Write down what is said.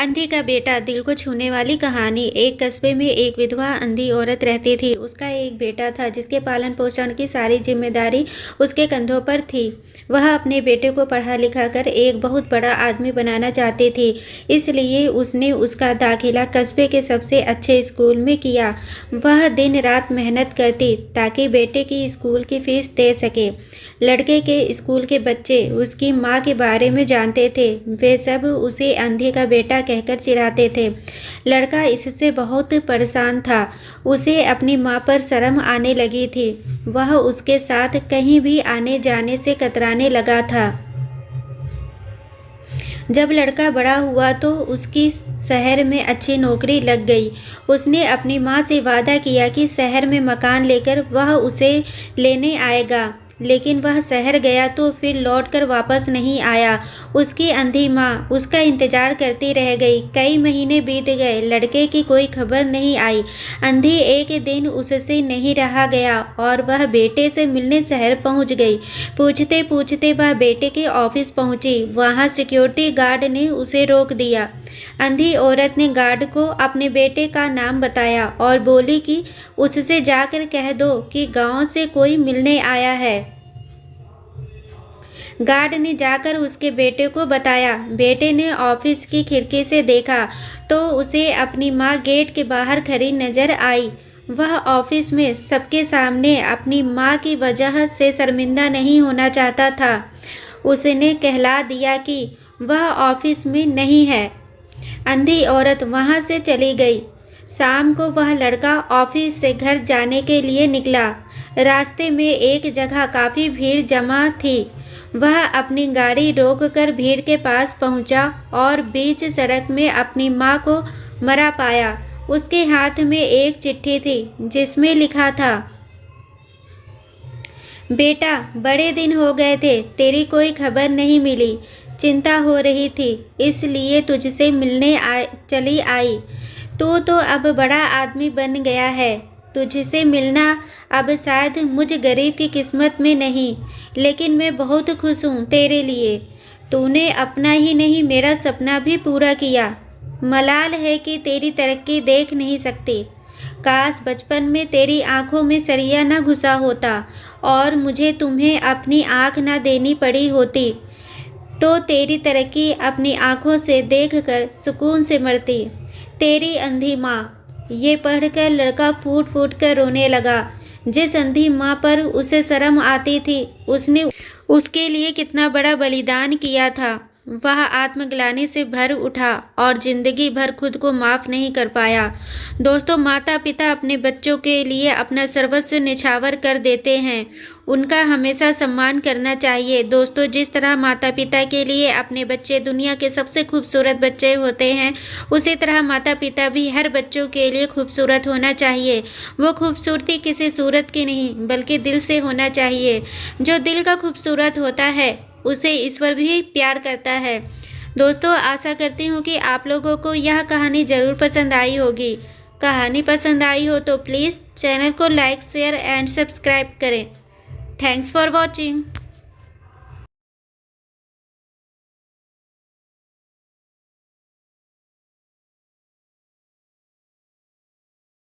अंधी का बेटा दिल को छूने वाली कहानी। एक कस्बे में एक विधवा अंधी औरत रहती थी। उसका एक बेटा था जिसके पालन पोषण की सारी जिम्मेदारी उसके कंधों पर थी। वह अपने बेटे को पढ़ा लिखा कर एक बहुत बड़ा आदमी बनाना चाहती थी, इसलिए उसने उसका दाखिला कस्बे के सबसे अच्छे स्कूल में किया। वह दिन रात मेहनत करती ताकि बेटे की स्कूल की फीस दे सके। लड़के के स्कूल के बच्चे उसकी माँ के बारे में जानते थे। वे सब उसे अंधे का बेटा कहकर चिढ़ाते थे। लड़का इससे बहुत परेशान था। उसे अपनी माँ पर शर्म आने लगी थी। वह उसके साथ कहीं भी आने जाने से कतराने लगा था। जब लड़का बड़ा हुआ तो उसकी शहर में अच्छी नौकरी लग गई। उसने अपनी माँ से वादा किया कि शहर में मकान लेकर वह उसे लेने आएगा, लेकिन वह शहर गया तो फिर लौटकर वापस नहीं आया। उसकी अंधी माँ उसका इंतजार करती रह गई। कई महीने बीत गए, लड़के की कोई खबर नहीं आई। अंधी एक दिन उससे नहीं रहा गया और वह बेटे से मिलने शहर पहुंच गई। पूछते पूछते वह बेटे के ऑफिस पहुंची। वहां सिक्योरिटी गार्ड ने उसे रोक दिया। अंधी औरत ने गार्ड को अपने बेटे का नाम बताया और बोली कि उससे जाकर कह दो कि गांव से कोई मिलने आया है। गार्ड ने जाकर उसके बेटे को बताया। बेटे ने ऑफिस की खिड़की से देखा तो उसे अपनी माँ गेट के बाहर खड़ी नजर आई। वह ऑफिस में सबके सामने अपनी माँ की वजह से शर्मिंदा नहीं होना चाहता था। उसने कहला दिया कि वह ऑफिस में नहीं है। अंधी औरत वहां से चली गई। शाम को वह लड़का ऑफिस से घर जाने के लिए निकला। रास्ते में एक जगह काफ़ी भीड़ जमा थी। वह अपनी गाड़ी रोककर भीड़ के पास पहुंचा और बीच सड़क में अपनी माँ को मरा पाया। उसके हाथ में एक चिट्ठी थी जिसमें लिखा था, बेटा बेटे दिन हो गए थे, तेरी कोई खबर नहीं मिली। चिंता हो रही थी इसलिए तुझसे मिलने चली आई। तू तो अब बड़ा आदमी बन गया है। तुझसे मिलना अब शायद मुझ गरीब की किस्मत में नहीं, लेकिन मैं बहुत खुश हूँ तेरे लिए। तूने अपना ही नहीं मेरा सपना भी पूरा किया। मलाल है कि तेरी तरक्की देख नहीं सकती। काश बचपन में तेरी आंखों में सरिया न घुसा होता और मुझे तुम्हें अपनी आँख न देनी पड़ी होती, तो तेरी तरक्की अपनी आँखों से देखकर सुकून से मरती। तेरी अंधी माँ। ये पढ़कर लड़का फूट फूट कर रोने लगा। जिस अंधी माँ पर उसे शर्म आती थी, उसने उसके लिए कितना बड़ा बलिदान किया था। वह आत्मग्लानि से भर उठा और जिंदगी भर खुद को माफ़ नहीं कर पाया। दोस्तों, माता पिता अपने बच्चों के लिए अपना सर्वस्व निछावर कर देते हैं। उनका हमेशा सम्मान करना चाहिए। दोस्तों, जिस तरह माता पिता के लिए अपने बच्चे दुनिया के सबसे खूबसूरत बच्चे होते हैं, उसी तरह माता पिता भी हर बच्चों के लिए खूबसूरत होना चाहिए। वो खूबसूरती किसी सूरत की नहीं बल्कि दिल से होना चाहिए। जो दिल का खूबसूरत होता है उसे ईश्वर भी प्यार करता है। दोस्तों, आशा करती हूँ कि आप लोगों को यह कहानी ज़रूर पसंद आई होगी। कहानी पसंद आई हो तो प्लीज़ चैनल को लाइक शेयर एंड सब्सक्राइब करें। Thanks for watching.